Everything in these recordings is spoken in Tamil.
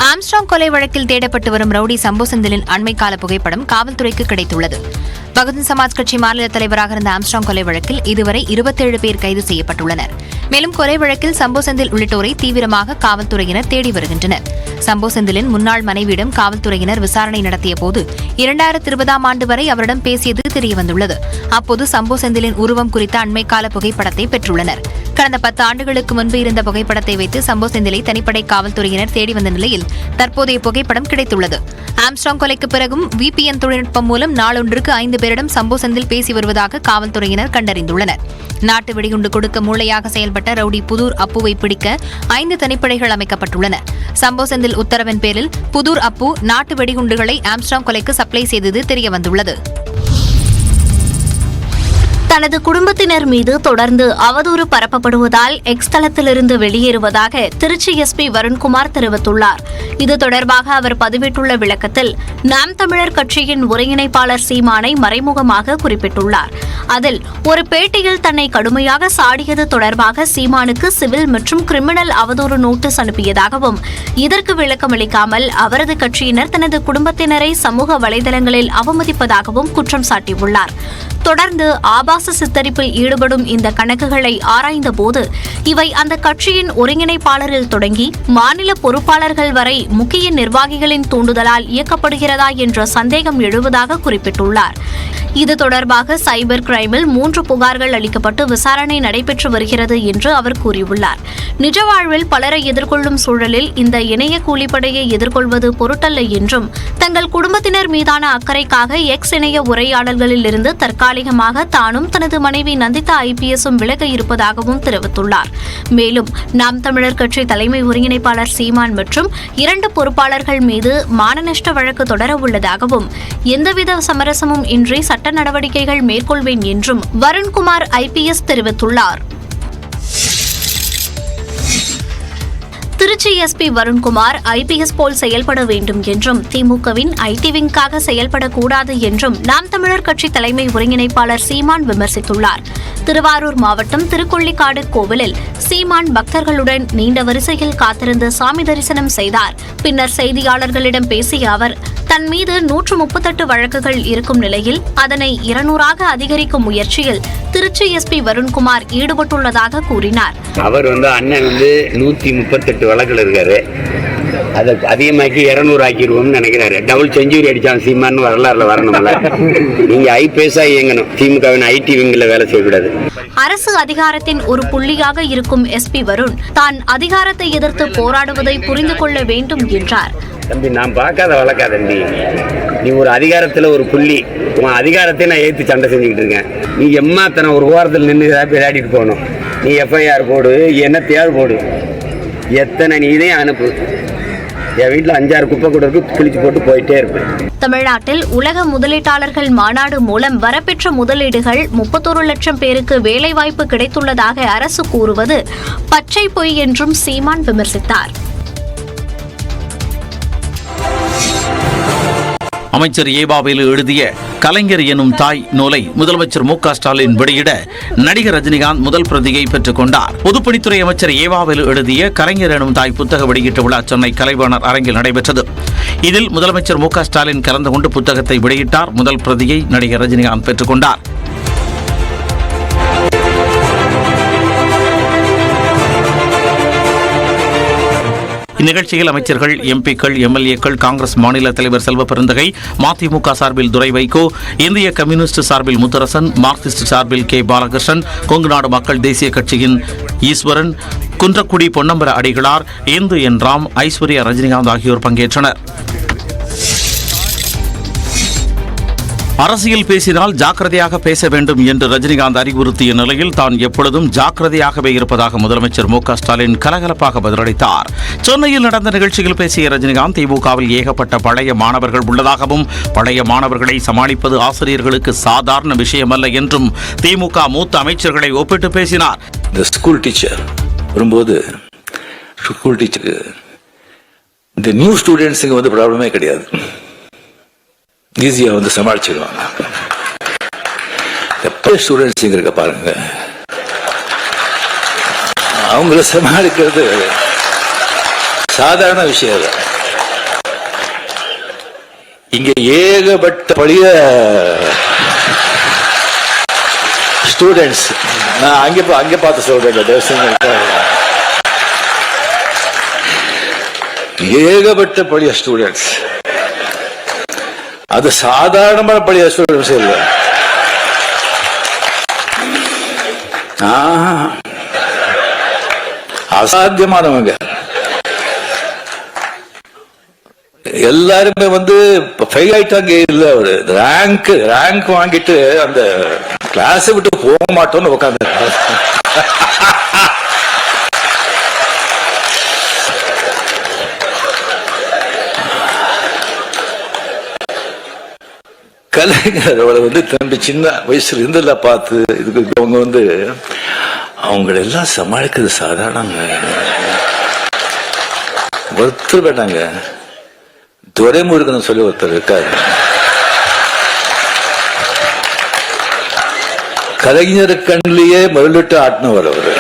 ஆம்ஸ்ட்ராங் கொலை வழக்கில் தேடப்பட்டு வரும் ரவுடி சம்போ செந்திலின் அண்மைக்கால புகைப்படம் காவல்துறைக்கு கிடைத்துள்ளது. பகுஜன் சமாஜ் கட்சி மாநில தலைவராக இருந்த ஆம்ஸ்ட்ராங் கொலை வழக்கில் இதுவரை 27 பேர் கைது செய்யப்பட்டுள்ளனர். மேலும் கொலை வழக்கில் சம்போ செந்தில் உள்ளிட்டோரை தீவிரமாக காவல்துறையினர் தேடி வருகின்றனர். சம்போ செந்திலின் முன்னாள் மனைவியிடம் காவல்துறையினர் விசாரணை நடத்திய போது 2020ஆம் ஆண்டு வரை அவரிடம் பேசியது தெரியவந்துள்ளது. அப்போது சம்போ செந்திலின் உருவம் குறித்த அண்மைக்கால புகைப்படத்தை பெற்றுள்ளனர். கடந்த 10 ஆண்டுகளுக்கு முன்பு இருந்த புகைப்படத்தை வைத்து சம்போ செந்திலை தனிப்படை காவல்துறையினர் தேடி வந்த நிலையில் தற்போதைய புகைப்படம் கிடைத்துள்ளது. ஆம்ஸ்ட்ராங் கொலைக்கு பிறகும் VPN தொழில்நுட்பம் மூலம் நாளொன்றுக்கு 5 பேரிடம் சம்போ செந்தில் பேசி வருவதாக காவல்துறையினர் கண்டறிந்துள்ளனர். நாட்டு வெடிகுண்டு கொடுக்க மூளையாக செயல்பட்ட ரவுடி புதூர் அப்புவை பிடிக்க 5 தனிப்படைகள் அமைக்கப்பட்டுள்ளன. சம்போ செந்தில் உத்தரவின் பேரில் புதூர் அப்பு நாட்டு வெடிகுண்டுகளை ஆம்ஸ்ட்ராங் கொலைக்கு சப்ளை செய்தது தெரியவந்துள்ளது. தனது குடும்பத்தினர் மீது தொடர்ந்து அவதூறு பரப்பப்படுவதால் எக்ஸ் தளத்திலிருந்து வெளியேறுவதாக திருச்சி SP வருண்குமார் தெரிவித்துள்ளார். இது தொடர்பாக அவர் பதிவிட்டுள்ள விளக்கத்தில் நாம் தமிழர் கட்சியின் ஒருங்கிணைப்பாளர் சீமானை மறைமுகமாக குறிப்பிட்டுள்ளார். அதில் ஒரு பேட்டியில் தன்னை கடுமையாக சாடியது தொடர்பாக சீமானுக்கு சிவில் மற்றும் கிரிமினல் அவதூறு நோட்டீஸ் அனுப்பியதாகவும் இதற்கு விளக்கமளிக்காமல் அவரது கட்சியினர் தனது குடும்பத்தினரை சமூக வலைதளங்களில் அவமதிப்பதாகவும் குற்றம் சாட்டியுள்ளார். தொடர்ந்து ஆபாச சித்தரிப்பில் ஈடுபடும் இந்த கணக்குகளை ஆராய்ந்தபோது இவை அந்த கட்சியின் ஒருங்கிணைப்பாளரில் தொடங்கி மாநில பொறுப்பாளர்கள் வரை முக்கிய நிர்வாகிகளின் தூண்டுதலால் இயக்கப்படுகிறதா என்ற சந்தேகம் எழுவதாக குறிப்பிட்டுள்ளார். இது தொடர்பாக சைபர் கிரைமில் 3 புகார்கள் அளிக்கப்பட்டு விசாரணை நடைபெற்று வருகிறது என்று அவர் கூறியுள்ளார். நிஜ வாழ்வில் பலரை எதிர்கொள்ளும் சூழலில் இந்த இணைய கூலிப்படையை எதிர்கொள்வது பொருட்டல்ல என்றும் தங்கள் குடும்பத்தினர் மீதான அக்கறைக்காக எக்ஸ் இணைய உரையாடல்களில் இருந்து தற்காலிகமாக தானும் தனது மனைவி நந்திதா IPSம் விலக இருப்பதாகவும் தெரிவித்துள்ளார். மேலும் நாம் தமிழர் கட்சி தலைமை ஒருங்கிணைப்பாளர் சீமான் மற்றும் 2 பொறுப்பாளர்கள் மீது மானநஷ்ட வழக்கு தொடர உள்ளதாகவும் எந்தவித சமரசமும் இன்றி சட்ட நடவடிக்கைகள் மேற்கொள்வேன் என்றும் வருண்குமார் IPS தெரிவித்துள்ளார். திருச்சி SP வருண்குமார் IPS போல் செயல்பட வேண்டும் என்றும் திமுகவின் IT விங்காக செயல்படக்கூடாது என்றும் நாம் தமிழர் கட்சி தலைமை ஒருங்கிணைப்பாளர் சீமான் விமர்சித்துள்ளார். திருவாரூர் மாவட்டம் திருக்கொள்ளிக்காடு கோவிலில் சீமான் பக்தர்களுடன் நீண்ட வரிசையில் காத்திருந்து சாமி தரிசனம் செய்தார். பின்னர் செய்தியாளர்களிடம் பேசிய அவர் தன் மீது 138 வழக்குகள் இருக்கும் நிலையில் அதனை 200ஆக அதிகரிக்கும் முயற்சியில் திருச்சி SP வருண்குமார் ஈடுபட்டுள்ளதாக கூறினார். அவர் அண்ணன் 138 வழக்குல இருக்காரு. அதை அதிகமாக்கி 200 ஆக்கிடுவோம்னு நினைக்கிறாரு. டபுள் செஞ்சுரி அடிச்சான் சீமான்னு வரலாறுல வரணும்ல. நீங்க IPS இயங்கணும், திமுகவின் IT விங்கில் வேலை செய்யக்கூடாது. அரசு அதிகாரத்தின் ஒரு புள்ளியாக இருக்கும் SP வருண் தான் அதிகாரத்தை எதிர்த்து போராடுவதை புரிந்து கொள்ள வேண்டும் என்றார். தம்பி, நான் பார்க்காத வழக்கா தம்பி. நீ ஒரு அதிகாரத்தில் ஒரு புள்ளி, உன் அதிகாரத்தை நான் ஏற்று சண்டை செஞ்சுக்கிட்டு இருக்கேன். நீ எம்மாத்தனை ஒரு ஓரத்தில் நின்று ஏதாவது விளையாடிட்டு போகணும். நீ FIR போடு, என்னத்தையாவது போடு, எத்தனை நீ இதையும் அனுப்பு. என் வீட்டில் 5-6 குப்பை கூட இருக்கு, கிழிச்சு போட்டு போயிட்டே இருப்பேன். தமிழ்நாட்டில் உலக முதலீட்டாளர்கள் மாநாடு மூலம் வரப்பெற்ற முதலீடுகள் 31 லட்சம் பேருக்கு வேலைவாய்ப்பு கிடைத்துள்ளதாக அரசு கூறுவது பச்சை பொய் என்றும் சீமான் விமர்சித்தார். அமைச்சர் ஏபாவேலு எழுதிய கலைஞர் எனும் தாய் நூலை முதலமைச்சர் MK ஸ்டாலின் வெளியிட நடிகர் ரஜினிகாந்த் முதல் பிரதியை பெற்றுக் கொண்டார். பொதுப்பணித்துறை அமைச்சர் ஏபாவேலு எழுதிய கலைஞர் எனும் தாய் புத்தக வெளியீட்டு விழா சென்னை கலைவாணர் அரங்கில் நடைபெற்றது. இதில் முதலமைச்சர் MK ஸ்டாலின் கலந்து கொண்டு புத்தகத்தை வெளியிட்டார். முதல் பிரதியை நடிகர் ரஜினிகாந்த் பெற்றுக் கொண்டார். இந்நிகழ்ச்சியில் அமைச்சர்கள், MPக்கள், MLAக்கள், காங்கிரஸ் மாநில தலைவர் செல்வ பெருந்தகை, மதிமுக சார்பில் துரை வைகோ, இந்திய கம்யூனிஸ்ட் சார்பில் முத்தரசன், மார்க்சிஸ்ட் சார்பில் K பாலகிருஷ்ணன், கொங்கு நாடு மக்கள் தேசிய கட்சியின் ஈஸ்வரன், குன்றக்குடி பொன்னம்பர அடிகளார், இந்து என் ராம், ஐஸ்வர்யா ரஜினிகாந்த் ஆகியோர் பங்கேற்றனர். அரசியல் பேசினால் ஜாக்கிரதையாக பேச வேண்டும் என்று ரஜினிகாந்த் அறிவுறுத்திய நிலையில் தான் எப்பொழுதும் ஜாக்கிரதையாகவே இருப்பதாக முதலமைச்சர் MK ஸ்டாலின் கலகலப்பாக பதிலளித்தார். சென்னையில் நடந்த நிகழ்ச்சியில் பேசிய ரஜினிகாந்த் திமுகவில் ஏகப்பட்ட பழைய மாணவர்கள் உள்ளதாகவும் பழைய மாணவர்களை சமாளிப்பது ஆசிரியர்களுக்கு சாதாரண விஷயமல்ல என்றும் திமுக மூத்த அமைச்சர்களை ஒப்பிட்டு பேசினார். ஸ்கூல் டீச்சர் வரும்போது ஸ்கூல் டீச்சருக்கு இந்த நியூ ஸ்டூடெண்ட்ஸுக்கு ப்ராப்ளமே கிடையாது, ஈஸியா சமாளிச்சிடுவாங்க. ஸ்டூடெண்ட்ஸ் இருக்க பாருங்க, அவங்கள சமாளிக்கிறது சாதாரண விஷயம் இல்லை. இங்க ஏகப்பட்ட பழைய ஸ்டூடெண்ட்ஸ், நான் அங்கே பார்த்து சொல்றேன், ஏகப்பட்ட பழைய ஸ்டூடெண்ட்ஸ். அது சாதாரணமான பழைய ஸ்டூடெண்ட்ஸ் இல்லை, அசாத்தியமானவங்க. எல்லாருமே ஃபெயில் ஆயிட்டாங்க. இல்ல ஒரு ரேங்க் வாங்கிட்டு அந்த கிளாஸ் விட்டு போக மாட்டோம்னு உட்காந்து கலைஞரோட தம்பி சின்ன வயசுல இருந்தல பார்த்து இதுக்கு அவங்க அவங்களெல்லாம் சமாளிக்கிறது சாதாரணங்க. ஒருத்தர் வேண்டாங்க, துரைமுருகன் சொல்லி ஒருத்தர் இருக்காரு, கலைஞர் கண்ணிலேயே முதலிட்டு ஆட்டினவர் அவரு.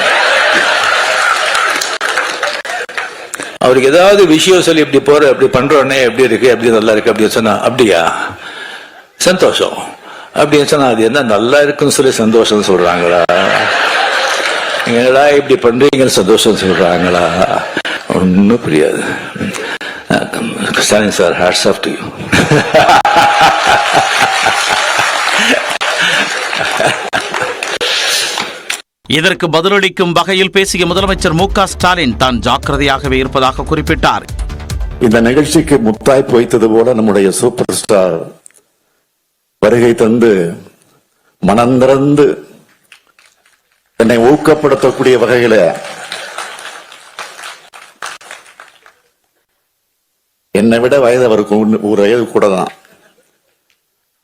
அவருக்கு ஏதாவது விஷயம் சொல்லி இப்படி போற இப்படி பண்றோன்னே எப்படி இருக்கு எப்படி நல்லா இருக்கு அப்படின்னு சொன்னா அப்படியா சந்தோஷம் அப்படின்னு சொன்னா அது என்ன நல்லா இருக்குன்னு சொல்லி சந்தோஷம் சொல்றாங்களா, என்னடா இப்படி பண்றீங்கன்னு சந்தோஷம் சொல்றாங்களா, ஒன்னும் புரியாது. Stalin sir, hats off to you. இதற்கு பதிலளிக்கும் வகையில் பேசிய முதலமைச்சர் மு க ஸ்டாலின் தான் ஜாக்கிரதையாகவே இருப்பதாக குறிப்பிட்டார். இந்த நிகழ்ச்சிக்கு முத்தாய்ப்பு வைத்தது போல நம்முடைய சூப்பர் ஸ்டார் வருகை தந்து மனந்திறந்து என்னை ஊக்கப்படுத்தக்கூடிய வகையில என்னை விட வயது அவருக்கு ஒரு வயது கூட தான்,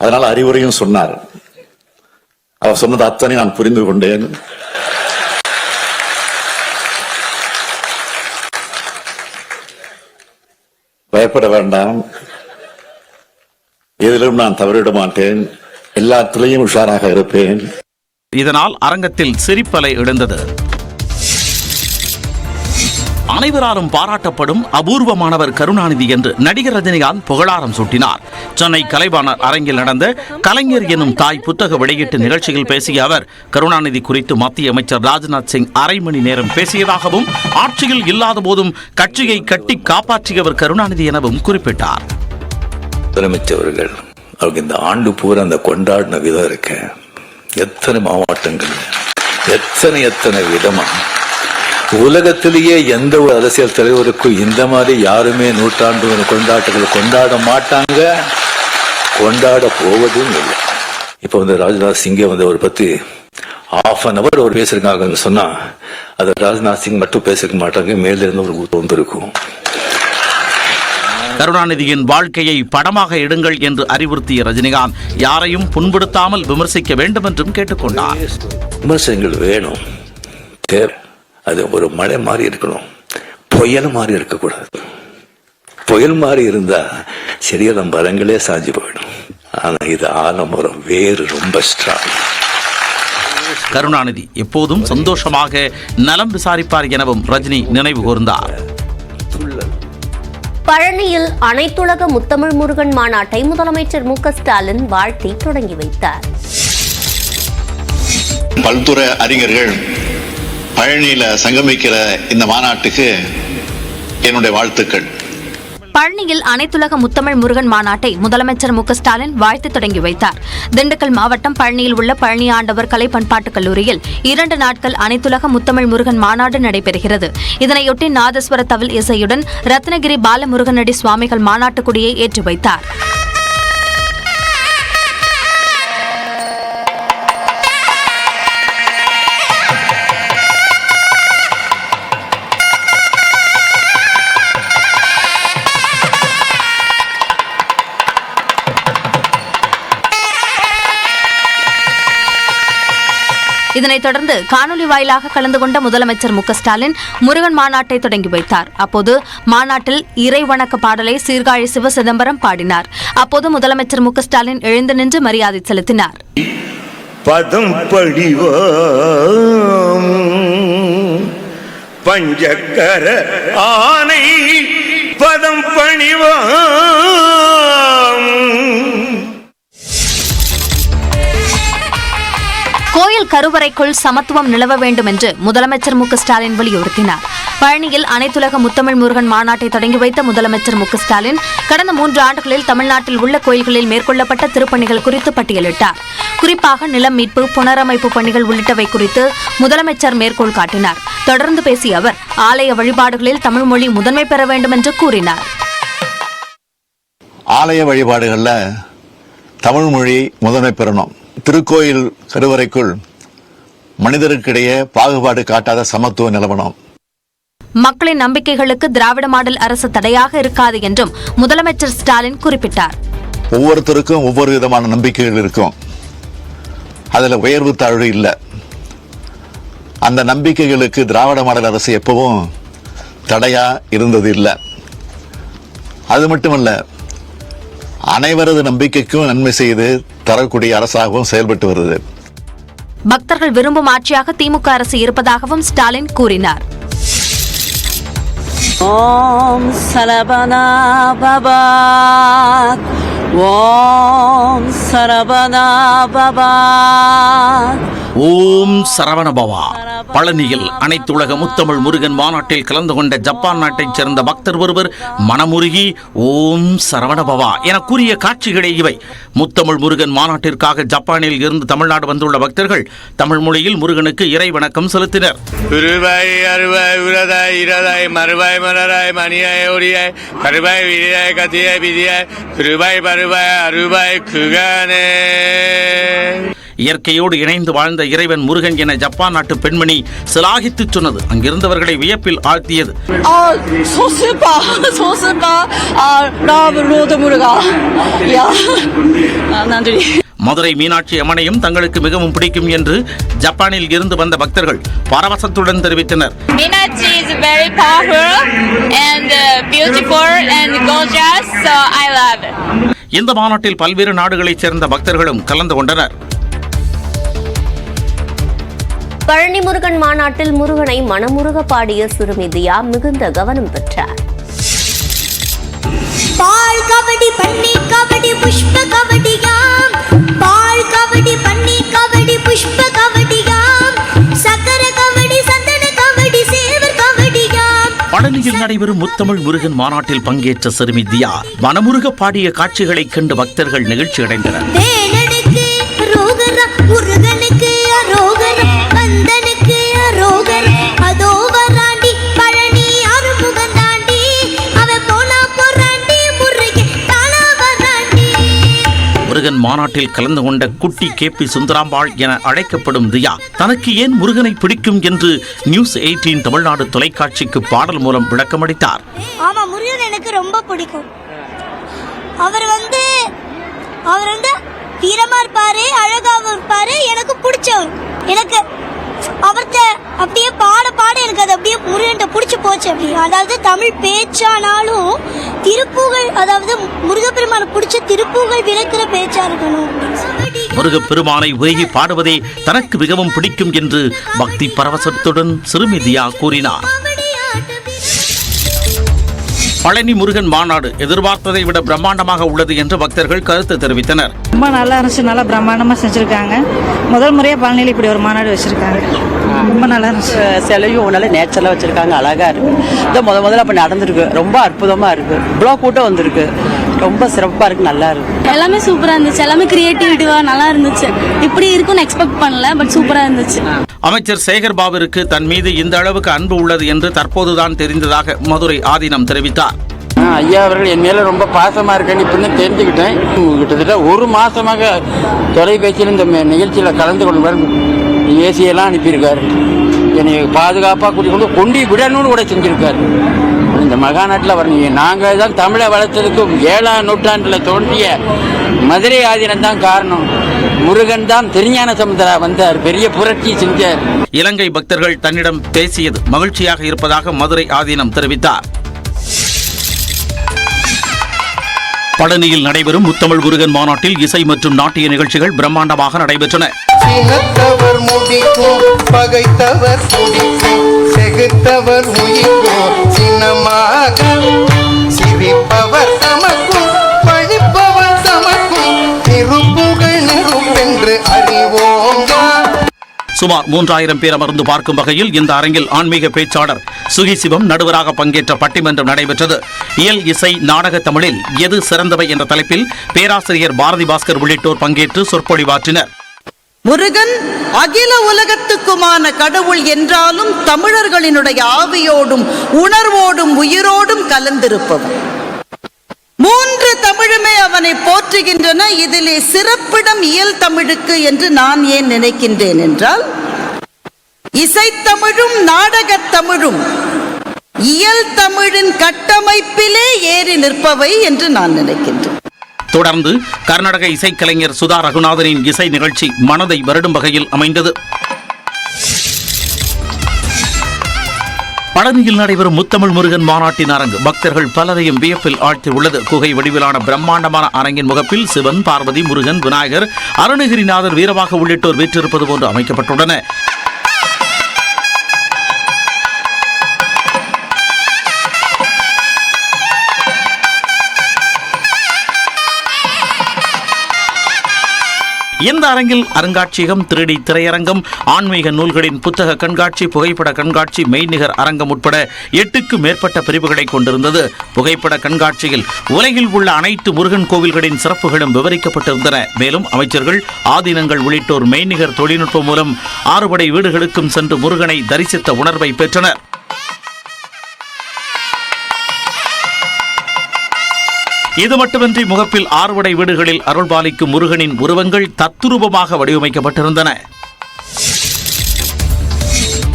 அதனால அறிவுரையும் சொன்னார். அவர் சொன்னது அத்தனை நான் புரிந்து கொண்டேன். பயப்பட வேண்டாம், எதிலும் நான் தவறிட மாட்டேன், எல்லாத்திலையும் உஷாராக இருப்பேன். இதனால் அரங்கத்தில் சிரிப்பலை எழுந்தது. அனைவராலும் பாராட்டப்படும் அபூர்வமானவர் கருணாநிதி என்று நடிகர் ரஜினிகாந்த் புகழாரம் சூட்டினார். சென்னை கலைவாணர் அரங்கில் நடந்த கலைஞர் எனும் தாய் புத்தக வெளியீட்டு நிகழ்ச்சியில் பேசிய அவர் கருணாநிதி குறித்து மத்திய அமைச்சர் ராஜ்நாத் சிங் அரை மணி நேரம் பேசியதாகவும் ஆட்சியில் இல்லாத போதும் கட்சியை கட்டி காப்பாற்றியவர் கருணாநிதி எனவும் குறிப்பிட்டார். முதலமைச்சர்கள் அவருக்கு இந்த ஆண்டு பூரா அந்த கொண்டாடின விதம் இருக்கு, எத்தனை மாவட்டங்கள், எத்தனை விதமா. உலகத்திலேயே எந்த ஒரு அரசியல் தலைவருக்கும் இந்த மாதிரி யாருமே நூற்றாண்டு கொண்டாட்டங்கள் கொண்டாட மாட்டாங்க, கொண்டாட போவதும் இல்லை. இப்ப ராஜ்நாத் சிங்கை ஒரு பத்தி ½ அவர் பேசிருக்காங்க சொன்னா அது ராஜ்நாத் சிங் மட்டும் பேசிருக்க மாட்டாங்க, மேல இருந்து ஒரு வந்திருக்கும். கருணாநிதியின் வாழ்க்கையை படமாக எடுங்கள் என்று அறிவுறுத்திய ரஜினிகாந்த் யாரையும் புண்படுத்தாமல் விமர்சிக்க வேண்டும் என்றும் கேட்டுக்கொண்டார். விமர்சனங்கள் வேணும், அது ஒரு மழை மாதிரி இருக்கணும், புயல் மாதிரி இருக்கக்கூடாது. புயல் மாதிரி இருந்தா சரியான மரங்களே சாஞ்சி போயிடும். ஆனா இது ஆலமரம் வேறு ரொம்ப ஸ்ட்ராங். கருணாநிதி எப்போதும் சந்தோஷமாக நலம் விசாரிப்பார் எனவும் ரஜினி நினைவு கூர்ந்தார். பழனியில் அனைத்துலக முத்தமிழ் முருகன் மாநாட்டை முதலமைச்சர் மு க ஸ்டாலின் வாழ்த்தி தொடங்கி வைத்தார். பல்துறை அறிஞர்கள் பழனியில சங்கமிக்கிற இந்த மாநாட்டுக்கு என்னுடைய வாழ்த்துக்கள். பழனியில் அனைத்துலக முத்தமிழ் முருகன் மாநாட்டை முதலமைச்சர் மு க ஸ்டாலின் வாழ்த்து தொடங்கி வைத்தார். திண்டுக்கல் மாவட்டம் பழனியில் உள்ள பழனி ஆண்டவர் கலை பண்பாட்டுக் கல்லூரியில் 2 நாட்கள் அனைத்துலக முத்தமிழ் முருகன் மாநாடு நடைபெறுகிறது. இதனையொட்டி நாதஸ்வர தவில் இசையுடன் ரத்னகிரி பாலமுருகனடி சுவாமிகள் மாநாட்டு கொடியை ஏற்றி வைத்தார். இதனைத் தொடர்ந்து காணொலி வாயிலாக கலந்து கொண்ட முதலமைச்சர் மு க ஸ்டாலின் முருகன் மாநாட்டை தொடங்கி வைத்தார். அப்போது மாநாட்டில் இறை வணக்க பாடலை சீர்காழி சிவ சிதம்பரம் பாடினார். அப்போது முதலமைச்சர் மு க ஸ்டாலின் எழுந்து நின்று மரியாதை செலுத்தினார். பதம் படிவாம் பஞ்சக்கர ஆனை கருவறைக்குள் சமத்துவம் நிலவ வேண்டும் என்று முதலமைச்சர் மு க ஸ்டாலின் வலியுறுத்தினார். பழனியில் அனைத்துலக முத்தமிழ் முருகன் மாநாட்டை தொடங்கி வைத்த முதலமைச்சர் மு க ஸ்டாலின் கடந்த 3 ஆண்டுகளில் தமிழ்நாட்டில் உள்ள கோயில்களில் மேற்கொள்ளப்பட்ட திருப்பணிகள் குறித்து பட்டியலிட்டார். குறிப்பாக நிலம் மீட்பு, புனரமைப்பு பணிகள் உள்ளிட்டவை குறித்து முதலமைச்சர் மேற்கோள் காட்டினார். தொடர்ந்து பேசிய அவர் ஆலய வழிபாடுகளில் தமிழ் மொழி முதன்மை பெற வேண்டும் என்று கூறினார். ஆலய வழிபாடுகள்ல தமிழ் மொழி முதன்மை பெறணும். திருக்கோயில் கருவறைக்குள் மனிதருக்கிடையே பாகுபாடு காட்டாத சமத்துவம் நிலவணும். மக்களின் நம்பிக்கைகளுக்கு திராவிட மாடல் அரசு தடையாக இருக்காது என்றும் முதலமைச்சர் ஸ்டாலின் குறிப்பிட்டார். ஒவ்வொருத்தருக்கும் ஒவ்வொரு விதமான நம்பிக்கைகள் இருக்கும். அதுல உயர்வு தாழ்வு இல்லை. அந்த நம்பிக்கைகளுக்கு திராவிட மாடல் அரசு எப்பவும் தடையா இருந்தது இல்லை. அது மட்டுமல்ல, அனைவரது நம்பிக்கைக்கும் நன்மை செய்து தரக்கூடிய அரசாகவும் செயல்பட்டு வருது. பக்தர்கள் விரும்பும் ஆட்சியாக திமுக அரசு இருப்பதாகவும் ஸ்டாலின் கூறினார். ஓம் சரவணா பவா, ஓம் சரவணா பவா, ஓம் சரவணபவா. பழனியில் அனைத்துலக முத்தமிழ் முருகன் மாநாட்டில் கலந்து கொண்ட ஜப்பான் நாட்டைச் சேர்ந்த பக்தர் ஒருவர் மனமுருகி ஓம் சரவணபவா என கூறிய காட்சிகளே இவை. முத்தமிழ் முருகன் மாநாட்டிற்காக ஜப்பானில் இருந்து தமிழ்நாடு வந்துள்ள பக்தர்கள் தமிழ் மொழியில் முருகனுக்கு இறை வணக்கம் செலுத்தினர். குருவாய் அருவாய் உரதாய் இரதாய் மறுவாய் மலராய் மணியாய் ஒடியாய் கருவாய் விரியாய் கத்தியாய் விதியாய் குருவாய் பருவாய் அருவாய் குகனே. இயற்கையோடு இணைந்து வாழ்ந்த இறைவன் முருகன் என ஜப்பான் நாட்டு பெண்மணி சிலாகித்து சொன்னது அங்கிருந்தவர்களை வியப்பில் ஆழ்த்தியது. மதுரை மீனாட்சி அம்மனையும் தங்களுக்கு மிகவும் பிடிக்கும் என்று ஜப்பானில் இருந்து வந்த பக்தர்கள் பரவசத்துடன் தெரிவித்தனர். இந்த மாநாட்டில் பல்வேறு நாடுகளைச் சேர்ந்த பக்தர்களும் கலந்து கொண்டனர். பழனி முருகன் மாநாட்டில் முருகனை மனமுருக பாடிய சிறுமி தியா மிகுந்த கவனம் பெற்றார். பால் கபடி பண்ணி கபடி புஷ்ப கபடியாம், பால் கபடி பண்ணி கபடி புஷ்ப கபடியாம், சக்கர கபடி சந்தன கபடி சேவர் கபடியாம். பழனியில் நடைபெறும் முத்தமிழ் முருகன் மாநாட்டில் பங்கேற்ற சிறுமி தியா மனமுருக பாடிய காட்சிகளைக் கண்டு பக்தர்கள் நிகழ்ச்சி அடைந்தனர். தேனனுக்கு ரோகரா, முருகனுக்கு அரோகரா, வந்தனுக்கு அரோகரா, அதோ வராண்டி பழனி அருமுகன் தாண்டி, அவன் போனா போறாண்டி முருகன் தானா வராண்டி. முருகன் மாநாட்டில் கலந்து கொண்ட குட்டி கேபி சுந்தராம்பாள் என அழைக்கப்படும் தியா தனக்கு ஏன் முருகனை பிடிக்கும் என்று நியூஸ் 18 தமிழ்நாடு தொலைக்காட்சிக்கு பாடல் மூலம் விளக்கமளித்தார். ஆமா, முருகன் எனக்கு ரொம்ப பிடிக்கும். அவர் வந்து வீரமா இருப்பாரு, அழகாவும் இருப்பாரு, எனக்கு பிடிச்சவர். எனக்கு அவர்கிட்ட அப்படியே பாட எனக்கு அது அப்படியே முருகன்ட்ட பிடிச்சி போச்சு. அப்படி அதாவது தமிழ் பேச்சானாலும் திருப்புகழ், அதாவது முருகப்பெருமான பிடிச்ச திருப்புகழ் விளக்குற பேச்சா இருக்கணும். முருகப்பெருமானை உருகி பாடுவதே தனக்கு மிகவும் பிடிக்கும் என்று பக்தி பரவசத்துடன் சிறுமி தியா கூறினார். பழனி முருகன் மாநாடு எதிர்பார்த்ததை விட பிரம்மாண்டமாக உள்ளது என்று பக்தர்கள் கருத்து தெரிவித்தனர். ரொம்ப நல்லா இருந்துச்சு, நல்லா பிரம்மாண்டமா செஞ்சிருக்காங்க. முதல் முறையா பழனியில் இப்படி ஒரு மாநாடு வச்சிருக்காங்க. ரொம்ப நல்லா இருந்துச்சு. சிலையும் நல்ல நேச்சரலா வச்சிருக்காங்க, அழகா இருக்கு. இதை முதல்ல அப்ப நடந்திருக்கு, ரொம்ப அற்புதமா இருக்கு. இவ்வளோ கூட்டம் வந்திருக்கு, ரொம்ப சிறப்பா இருக்கு, நல்லா இருக்கு. எல்லாமே சூப்பரா இருந்துச்சு, எல்லாமே கிரியேட்டிவிட்டிவா நல்லா இருந்துச்சு. இப்படி இருக்கும்னு எக்ஸ்பெக்ட் பண்ணல, பட் சூப்பரா இருந்துச்சு. அமைச்சர் சேகர் பாபுருக்கு தன் மீது இந்த அளவுக்கு அன்பு உள்ளது என்று தற்போதுதான் தெரிந்ததாக மதுரை ஆதீனம் தெரிவித்தார். ஐயா அவர்கள் என் மேல ரொம்ப பாசமா இருக்கேன்னு இப்ப தெரிஞ்சுக்கிட்டேன். கிட்டத்தட்ட ஒரு மாசமாக தொலைபேசியில் இந்த நிகழ்ச்சியில கலந்து கொண்டு ஏசியெல்லாம் அனுப்பியிருக்காரு. என்னை பாதுகாப்பா கூட்டிக் கொண்டு விடணும்னு கூட செஞ்சிருக்காரு. இந்த மகாநாட்டில் வரீங்க, நாங்கள் தான் தமிழை வளர்த்ததுக்கு 7ஆம் நூற்றாண்டில் தோன்றிய மதுரை ஆதீனம் தான் காரணம். முருகன் தான் திருஞான சமுத்திரா வந்தார், பெரிய புரட்சி செஞ்சார். இலங்கை பக்தர்கள் தன்னிடம் பேசியது மகிழ்ச்சியாக இருப்பதாக மதுரை ஆதீனம் தெரிவித்தார். பழனியில் நடைபெறும் முத்தமிழ் முருகன் மாநாட்டில் இசை மற்றும் நாட்டிய நிகழ்ச்சிகள் பிரம்மாண்டமாக நடைபெற்றன. சினத்தவர் முடிக்கும், பகைத்தவர் முடிக்கும், செகுத்தவர் உயிர்க்கும், சின்னமாக சிரிப்பவர் தமக்கும், பழிப்பவர் தமக்கும், திருப்புகழ் நிறுவென்று அறிவோம். சுமார் 3000 பேர் அமர்ந்து பார்க்கும் வகையில் இந்த அரங்கில் ஆன்மீக பேச்சாளர் சுகி சிவம் நடுவராக பங்கேற்ற பட்டிமன்றம் நடைபெற்றது. இயல், இசை, நாடக தமிழில் எது சிறந்தவை என்ற தலைப்பில் பேராசிரியர் பாரதி பாஸ்கர் உள்ளிட்டோர் பங்கேற்று சொற்பொழிவாற்றினர். முருகன் அகில உலகத்துக்குமான கடவுள் என்றாலும் தமிழர்களினுடைய ஆவியோடும் உணர்வோடும் உயிரோடும் கலந்திருப்பவன். 3 தமிழுமே அவனை போற்றுகின்றன. இதிலே சிறப்பிடம் இயல் தமிழுக்கு என்று நான் ஏன் நினைக்கின்றேன் என்றால், இசைத்தமிழும் நாடகத் தமிழும் இயல் தமிழின் கட்டமைப்பிலே ஏறி நிற்பவை என்று நான் நினைக்கின்றேன். தொடர்ந்து கர்நாடக இசைக்கலைஞர் சுதா ரகுநாதனின் இசை நிகழ்ச்சி மனதை வருடும் வகையில் அமைந்தது. பழனியில் நடைபெறும் முத்தமிழ் முருகன் மாநாட்டின் அரங்கு பக்தர்கள் பலரையும் வியப்பில் ஆழ்த்தியுள்ளது. குகை வடிவிலான பிரம்மாண்டமான அரங்கின் முகப்பில் சிவன், பார்வதி, முருகன், விநாயகர், அருணகிரிநாதர், வீரவாக உள்ளிட்டோர் வீற்றிருப்பது போன்று அமைக்கப்பட்டுள்ளன. இந்த அரங்கில் அருங்காட்சியகம், 3D திரையரங்கம், ஆன்மீக நூல்களின் புத்தக கண்காட்சி, புகைப்பட கண்காட்சி, மெய்நிகர் அரங்கம் உட்பட 8க்கும் மேற்பட்ட பிரிவுகளை கொண்டிருந்தது. புகைப்பட கண்காட்சியில் உலகில் உள்ள அனைத்து முருகன் கோவில்களின் சிறப்புகளும் விவரிக்கப்பட்டிருந்தன. மேலும் அமைச்சர்கள், ஆதீனங்கள் உள்ளிட்டோர் மெய்நிகர் தொழில்நுட்பம் மூலம் 6 படை வீடுகளுக்கும் சென்று முருகனை தரிசித்த உணர்வை பெற்றனர். இது மட்டுமின்றி முகப்பில் 6 படை வீடுகளில் அருள்பாலிக்கும் முருகனின் உருவங்கள் தத்துரூபமாக வடிவமைக்கப்பட்டிருந்தன.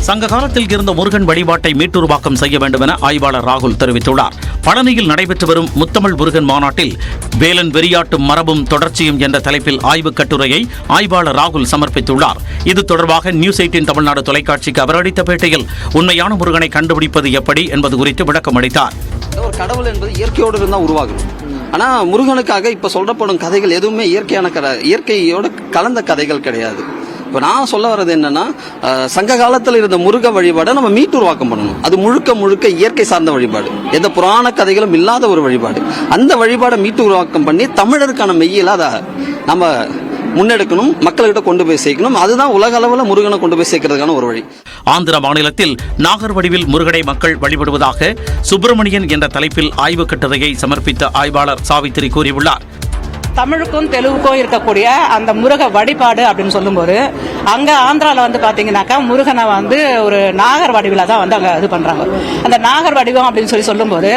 சங்க காலத்தில் இருந்த முருகன் வழிபாட்டை மீட்டுருவாக்கம் செய்ய வேண்டும் என ஆய்வாளர் ராகுல் தெரிவித்துள்ளார். பழனியில் நடைபெற்று வரும் முத்தமிழ் முருகன் மாநாட்டில் வேலன் வெறியாட்டும் மரபும் தொடர்ச்சியும் என்ற தலைப்பில் ஆய்வுக் கட்டுரையை ஆய்வாளர் ராகுல் சமர்ப்பித்துள்ளார். இது தொடர்பாக நியூஸ் 18 தமிழ்நாடு தொலைக்காட்சிக்கு அவர் அளித்த பேட்டியில் உண்மையான முருகனை கண்டுபிடிப்பது எப்படி என்பது குறித்து விளக்கம் அளித்தார். ஒரு கடவுள் என்பது இயற்கையோடு இருந்தால் உருவாகும். ஆனால் முருகனுக்காக இப்போ சொல்லப்படும் கதைகள் எதுவுமே இயற்கையோட கலந்த கதைகள் கிடையாது. இப்போ நான் சொல்ல வர்றது என்னன்னா, சங்க காலத்தில் இருந்த முருக வழிபாடை நம்ம மீட்டுருவாக்கம் பண்ணணும். அது முழுக்க முழுக்க இயற்கை சார்ந்த வழிபாடு, எந்த புராண கதைகளும் இல்லாத ஒரு வழிபாடு. அந்த வழிபாடை மீட்டுருவாக்கம் பண்ணி தமிழருக்கான மெய்யில அதை நம்ம முன்னெடுக்கணும், மக்கள்கிட்ட கொண்டு போய் சேர்க்கணும். அதுதான் உலக அளவில் முருகனை கொண்டு போய் சேர்க்கறதுக்கான ஒரு வழி. ஆந்திர மாநிலத்தில் நாகர் வடிவில் முருகனை மக்கள் வழிபடுவதாக சுப்பிரமணியன் என்ற தலைப்பில் ஆய்வுக் கட்டுரையை சமர்ப்பித்த ஆய்வாளர் சாவித்திரி கூறியுள்ளார். தமிழுக்கும் தெலுங்குக்கும் இருக்கக்கூடிய அந்த முருக வழிபாடு அப்படின்னு சொல்லும்போது, அங்கே ஆந்திராவில் வந்து பார்த்தீங்கன்னாக்கா முருகனை வந்து ஒரு நாகர் வடிவில் தான் வந்து அங்கே இது பண்ணுறாங்க. அந்த நாகர் வடிவம் அப்படின்னு சொல்லும்போது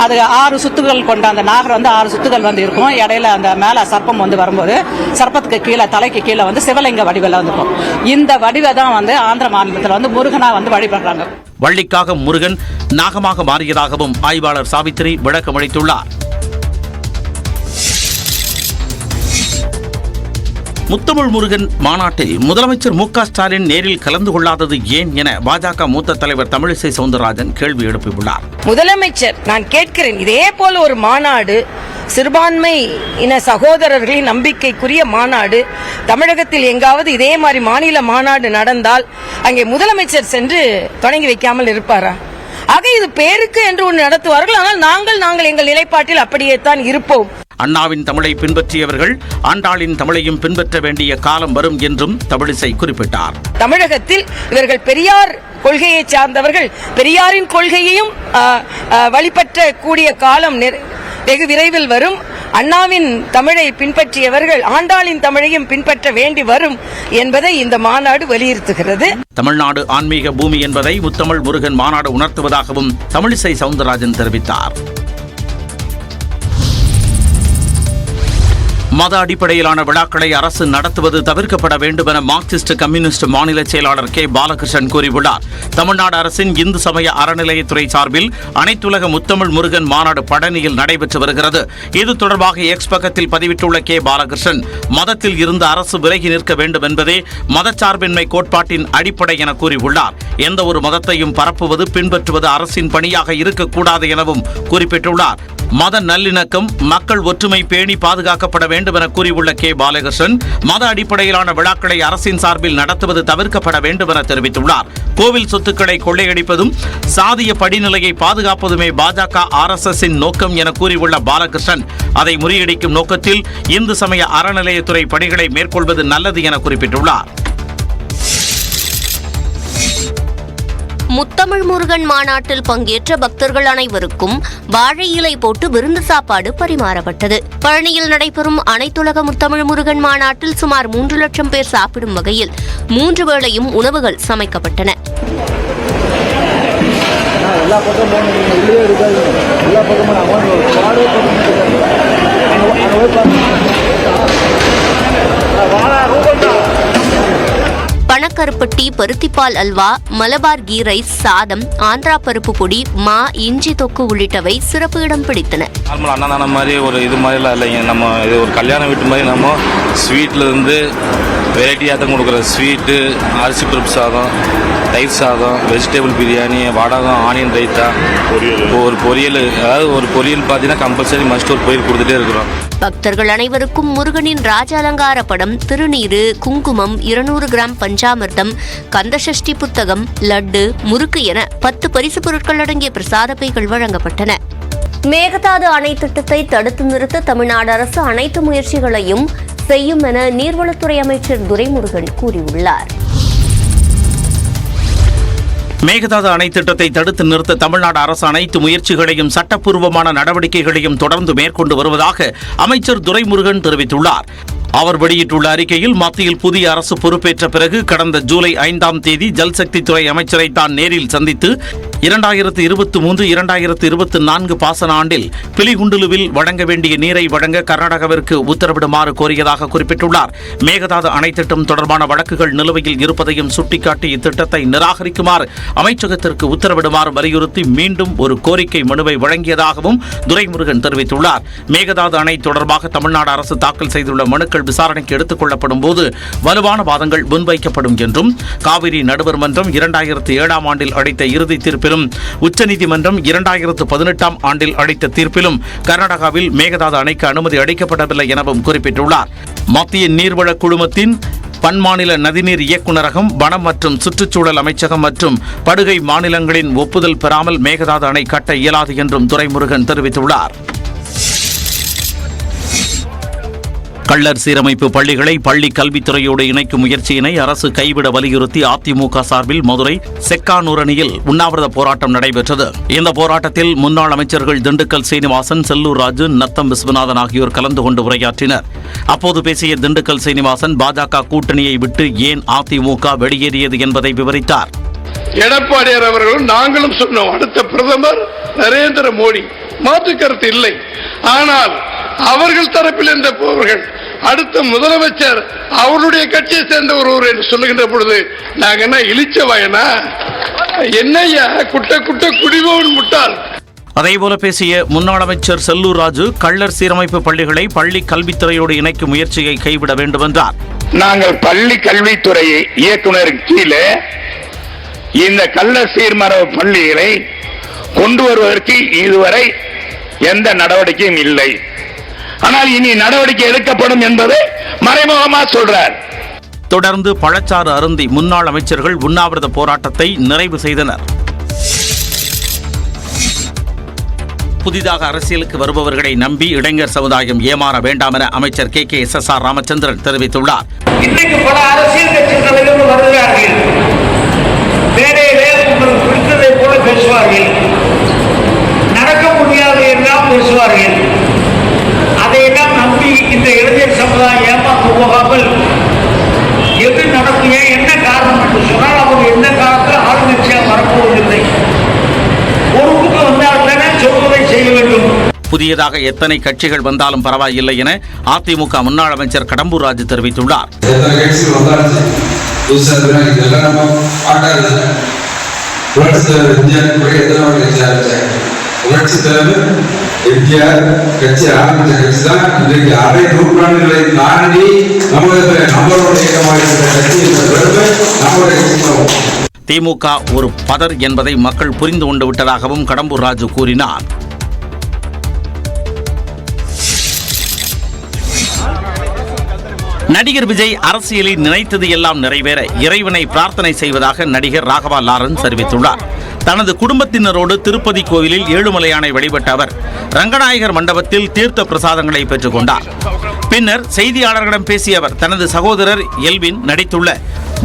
அது 6 சுத்துகள் கொண்ட அந்த நாகர் வந்து 6 சுத்துகள் வந்து இருக்கும். இடையில அந்த மேலே சர்ப்பம் வந்து வரும்போது சர்ப்பத்துக்கு கீழே, தலைக்கு கீழே வந்து சிவலிங்க வடிவில் வந்துருக்கும். இந்த வடிவை தான் வந்து ஆந்திர மாநிலத்தில் வந்து முருகனா வந்து வழிபடுறாங்க. வள்ளிக்காக முருகன் நாகமாக மாறியதாகவும் ஆய்வாளர் சாவித்திரி விளக்கம் அளித்துள்ளார். முத்தமிழ் முருகன் மாநாட்டில் முதலமைச்சர் மு.க. ஸ்டாலின் நேரில் கலந்து கொள்ளாதது ஏன் என பாஜக மூத்த தலைவர் தமிழிசை சவுந்தரராஜன் கேள்வி எழுப்பியுள்ளார். முதலமைச்சர், நான் கேட்கிறேன், இதே போல ஒரு மாநாடு, சிறுபான்மை இன சகோதரர்களின் நம்பிக்கைக்குரிய மாநாடு தமிழகத்தில் எங்காவது இதே மாதிரி மாநில மாநாடு நடந்தால் அங்கே முதலமைச்சர் சென்று தொடங்கி வைக்காமல் இருப்பாரா? ஆக இது பேருக்கு என்று ஒன்று நடத்துவார்கள். ஆனால் நாங்கள் எங்கள் நிலைப்பாட்டில் அப்படியே தான் இருப்போம். அண்ணாவின் தமிழை பின்பற்றியவர்கள் ஆண்டாளின் தமிழையும் பின்பற்ற வேண்டிய காலம் வரும் என்றும் தமிழிசை குறிப்பிட்டார். தமிழகத்தில் இவர்கள் பெரியார் கொள்கையை சார்ந்தவர்கள், பெரியாரின் கொள்கையையும் வழிபற்றக்கூடிய காலம் வெகு விரைவில் வரும். அண்ணாவின் தமிழை பின்பற்றியவர்கள் ஆண்டாளின் தமிழையும் பின்பற்ற வேண்டி வரும் என்பதை இந்த மாநாடு வலியுறுத்துகிறது. தமிழ்நாடு ஆன்மீக பூமி என்பதை முத்தமிழ் முருகன் மாநாடு உணர்த்துவதாகவும் தமிழிசை சவுந்தரராஜன் தெரிவித்தார். மத அடிப்படையிலான விழாக்களை அரசு நடத்துவது தவிர்க்கப்பட வேண்டும் என மார்க்சிஸ்ட் கம்யூனிஸ்ட் மாநில செயலாளர் கே. பாலகிருஷ்ணன் கூறியுள்ளார். தமிழ்நாடு அரசின் இந்து சமய அறநிலையத்துறை சார்பில் அனைத்துலக முத்தமிழ் முருகன் மாநாடு பழனியில் நடைபெற்று வருகிறது. இது தொடர்பாக எக்ஸ் பக்கத்தில் பதிவிட்டுள்ள கே. பாலகிருஷ்ணன், மதத்தில் இருந்து அரசு விலகி நிற்க வேண்டும் என்பதே மதச்சார்பின்மை கோட்பாட்டின் அடிப்படை என கூறியுள்ளார். எந்த ஒரு மதத்தையும் பரப்புவது, பின்பற்றுவது அரசின் பணியாக இருக்கக்கூடாது எனவும் குறிப்பிட்டுள்ளார். மத நல்லிணக்கம், மக்கள் ஒற்றுமை பேணி பாதுகாக்கப்பட வேண்டும் என கூறியுள்ள கே. பாலகிருஷ்ணன், மத அடிப்படையிலான விழாக்களை அரசின் சார்பில் நடத்துவது தவிர்க்கப்பட வேண்டும் என தெரிவித்துள்ளார். கோவில் சொத்துக்களை கொள்ளையடிப்பதும் சாதிய படிநிலையை பாதுகாப்பதுமே பாஜக RSSின் நோக்கம் என கூறியுள்ள பாலகிருஷ்ணன், அதை முறியடிக்கும் நோக்கத்தில் இந்து சமய அறநிலையத்துறை பணிகளை மேற்கொள்வது நல்லது என குறிப்பிட்டுள்ளார். முத்தமிழ் முருகன் மாநாட்டில் பங்கேற்ற பக்தர்கள் அனைவருக்கும் வாழை இலை போட்டு விருந்து சாப்பாடு பரிமாறப்பட்டது. பழனியில் நடைபெறும் அனைத்துலக முத்தமிழ் முருகன் மாநாட்டில் சுமார் 3 லட்சம் பேர் சாப்பிடும் வகையில் 3 வேளையும் உணவுகள் சமைக்கப்பட்டன. பணக்கருப்பட்டி, பருத்திப்பால் அல்வா, மலபார் கீ ரைஸ், சாதம், ஆந்திரா பருப்பு பொடி, மா, இஞ்சி தொக்கு உள்ளிட்டவை சிறப்பு இடம் பிடித்தன. நார்மல் அன்னதான மாதிரி ஒரு இது மாதிரிலாம் இல்லைங்க. நம்ம இது ஒரு கல்யாண வீட்டு மாதிரி நம்ம ஸ்வீட்ல இருந்து வெரைட்டியாக தான் கொடுக்குற ஸ்வீட்டு, அரிசி பருப்பு சாதம், தயிர் சாதம், வெஜிடபிள் பிரியாணி, வடகம், ஆனியன் ரைத்தா, ஒரு பொரியல், அதாவது ஒரு பொரியல் பார்த்தீங்கன்னா கம்பல்சரி மஸ்ட் ஒரு பொரியல் கொடுத்துட்டே இருக்கிறோம். பக்தர்கள் அனைவருக்கும் முருகனின் ராஜ அலங்கார படம், திருநீரு, குங்குமம், 200 கிராம் பஞ்சாமிர்தம், கந்தசஷ்டி புத்தகம், லட்டு, முறுக்கு என 10 பரிசு பொருட்கள் அடங்கிய பிரசாத பைகள் வழங்கப்பட்டன. மேகதாது அணை திட்டத்தை தடுத்து நிறுத்த தமிழ்நாடு அரசு அனைத்து முயற்சிகளையும் செய்யும் என நீர்வளத்துறை அமைச்சர் துரைமுருகன் கூறியுள்ளார். மேகதாது அணை திட்டத்தை தடுத்து நிறுத்த தமிழ்நாடு அரசு அனைத்து முயற்சிகளையும் சட்டப்பூர்வமான நடவடிக்கைகளையும் தொடர்ந்து மேற்கொண்டு வருவதாக அமைச்சர் துரைமுருகன் தெரிவித்துள்ளார். அவர் வெளியிட்டுள்ள அறிக்கையில், மத்தியில் புதிய அரசு பொறுப்பேற்ற பிறகு கடந்த ஜூலை 5ஆம் தேதி ஜல்சக்தி துறை அமைச்சரை தான் நேரில் சந்தித்து 2023-2024 பாசன ஆண்டில் பிலிகுண்டுலுவில் வழங்க வேண்டிய நீரை வழங்க கர்நாடகாவிற்கு உத்தரவிடுமாறு கோரியதாக குறிப்பிட்டுள்ளார். மேகதாது அணை திட்டம் தொடர்பான வழக்குகள் நிலுவையில் இருப்பதையும் சுட்டிக்காட்டி இத்திட்டத்தை நிராகரிக்குமாறு அமைச்சகத்திற்கு உத்தரவிடுமாறு வலியுறுத்தி மீண்டும் ஒரு கோரிக்கை மனுவை வழங்கியதாகவும் துரைமுருகன் தெரிவித்துள்ளார். மேகதாது அணை தொடர்பாக தமிழ்நாடு அரசு தாக்கல் செய்துள்ள மனுக்கள் விசாரணைக்கு எடுத்துக் கொள்ளப்படும் போது வலுவான வாதங்கள் முன்வைக்கப்படும் என்றும், காவிரி நடுவர் மன்றம் 2007ஆம் ஆண்டில் அளித்த இறுதி தீர்ப்பிலும், உச்சநீதிமன்றம் 2018ஆம் ஆண்டில் அளித்த தீர்ப்பிலும் கர்நாடகாவில் மேகதாது அணைக்கு அனுமதி அளிக்கப்படவில்லை எனவும் குறிப்பிட்டுள்ளார். மத்திய நீர்வள குழுமத்தின் பன்மாநில நதிநீர் இயக்குநரகம், வனம் மற்றும் சுற்றுச்சூழல் அமைச்சகம் மற்றும் படுகை மாநிலங்களின் ஒப்புதல் பெறாமல் மேகதாது அணை கட்ட இயலாது என்றும் துரைமுருகன் தெரிவித்துள்ளார். கள்ளர் சீரமைப்பு பள்ளிகளை பள்ளி கல்வித்துறையோடு இணைக்கும் முயற்சியினை அரசு கைவிட வலியுறுத்தி அதிமுக சார்பில் மதுரை செக்கானூரணியில் உண்ணாவிரத போராட்டம் நடைபெற்றது. இந்த போராட்டத்தில் முன்னாள் அமைச்சர்கள் திண்டுக்கல் சீனிவாசன், செல்லூர் ராஜு, நத்தம் விஸ்வநாதன் ஆகியோர் கலந்து கொண்டு உரையாற்றினர். அப்போது பேசிய திண்டுக்கல் சீனிவாசன், பாஜக கூட்டணியை விட்டு ஏன் அதிமுக வெளியேறியது என்பதை விவரித்தார். எடப்பாடியார் அவர்களும் நாங்களும் சொன்னோம், அடுத்த பிரதமர் நரேந்திர மோடி, மாற்று கருத்து இல்லை. ஆனால் அவர்கள் தரப்பில் இருந்தவர்கள் அடுத்த முதலமைச்சர் அவருடைய கட்சியை சேர்ந்த ஒருவர் என்று சொல்லுகின்ற பொழுது நாங்க என்ன இழிச்சவாயனா, என்னையா குட்ட குட்ட குடிவோன் முட்டாள். அதேபோல பேசிய முன்னாள் அமைச்சர் செல்லூர் ராஜு, கள்ளர் சீரமைப்பு பள்ளிகளை பள்ளி கல்வித்துறையோடு இணைக்கும் முயற்சியை கைவிட வேண்டும் என்றார். நாங்கள் பள்ளி கல்வித்துறை இயக்குநருக்கு கீழே இந்த கள்ளர் சீர்மரபு பள்ளிகளை கொண்டு வருவதற்கு இதுவரை எந்த நடவடிக்கையும் இல்லை. ஆனால் இனி நடவடிக்கை எடுக்கப்படும் என்பதை மறைமுகமாக சொல்றார். தொடர்ந்து பழச்சாறு அருந்தி முன்னாள் அமைச்சர்கள் உண்ணாவிரத போராட்டத்தை நிறைவு செய்தனர். புதிதாக அரசியலுக்கு வருபவர்களை நம்பி இளைஞர் சமுதாயம் ஏமாற வேண்டாம் என அமைச்சர் KKSSR ராமச்சந்திரன் தெரிவித்துள்ளார். இன்றைக்கு பல அரசியல் கட்சி தலைவர்கள் வருகிறார்கள், மேடையிலே உங்களுக்கு பிடித்ததை போல பேசுவார்கள், நடக்க முடியாது என்றால் பேசுவார்கள். அதையெல்லாம் நம்பி இந்த இளைஞர் சமுதாயம் ஏமாற்ற போகாமல் எது நடக்கும், என்ன காரணம் என்று சொன்னால் அவர் எந்த காலத்தில் ஆளுங்கட்சியாக வரப்போவதில்லை. பொறுப்புக்கு வந்தால் தானே சொல்வதை செய்ய வேண்டும். புதியதாக எத்தனை கட்சிகள் வந்தாலும் பரவாயில்லை என அதிமுக முன்னாள் அமைச்சர் கடம்பூர் ராஜு தெரிவித்துள்ளார். புரட்சி தலைவர் எம்ஜிஆர் கட்சி ஆரம்பித்த கட்சி தான் இன்றைக்கு அரை நூற்றாண்டுகளை தாண்டி நம்மளுடைய நம்மளோட இயக்கமாக இருக்கிற கட்சி என்ற பெருமை நம்முடைய கட்சி. திமுக ஒரு பதர் என்பதை மக்கள் புரிந்து கொண்டு விட்டதாகவும் கடம்பூர் ராஜு கூறினார். நடிகர் விஜய் அரசியலில் நினைத்தது எல்லாம் நிறைவேற இறைவனை பிரார்த்தனை செய்வதாக நடிகர் ராகவா லாரன்ஸ் அறிவித்துள்ளார். தனது குடும்பத்தினரோடு திருப்பதி கோவிலில் ஏழுமலையானை வழிபட்ட அவர் ரங்கநாயகர் மண்டபத்தில் தீர்த்த பிரசாதங்களை பெற்றுக் கொண்டார். பின்னர் செய்தியாளர்களிடம் பேசிய அவர் தனது சகோதரர் எல்வின் நடித்துள்ள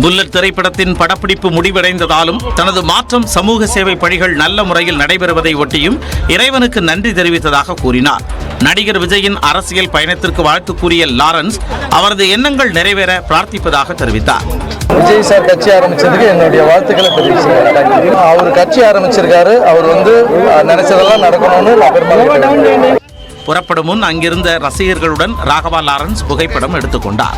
புல்லட் திரைப்படத்தின் படப்பிடிப்பு முடிவடைந்ததாலும் தனது மாற்றம் சமூக சேவை பணிகள் நல்ல முறையில் நடைபெறுவதை ஒட்டியும் இறைவனுக்கு நன்றி தெரிவித்ததாக கூறினார். நடிகர் விஜயின் அரசியல் பயணத்திற்கு வாழ்த்து கூறிய லாரன்ஸ் அவரது எண்ணங்கள் நிறைவேற பிரார்த்திப்பதாக தெரிவித்தார். விஜய் சார் கட்சி ஆரம்பிச்சதுக்கு என்னுடைய வாழ்த்துக்களை தெரிவிச்சிருக்காரு. அவர் கட்சி ஆரம்பிச்சிருக்காரு, அவர் நினைச்சதெல்லாம் நடக்கணும்னு நான் பெரும்பாலும் புறப்படும் முன் அங்கிருந்த ரசிகர்களுடன் ராகவா லாரன்ஸ் புகைப்படம் எடுத்துக்கொண்டார்.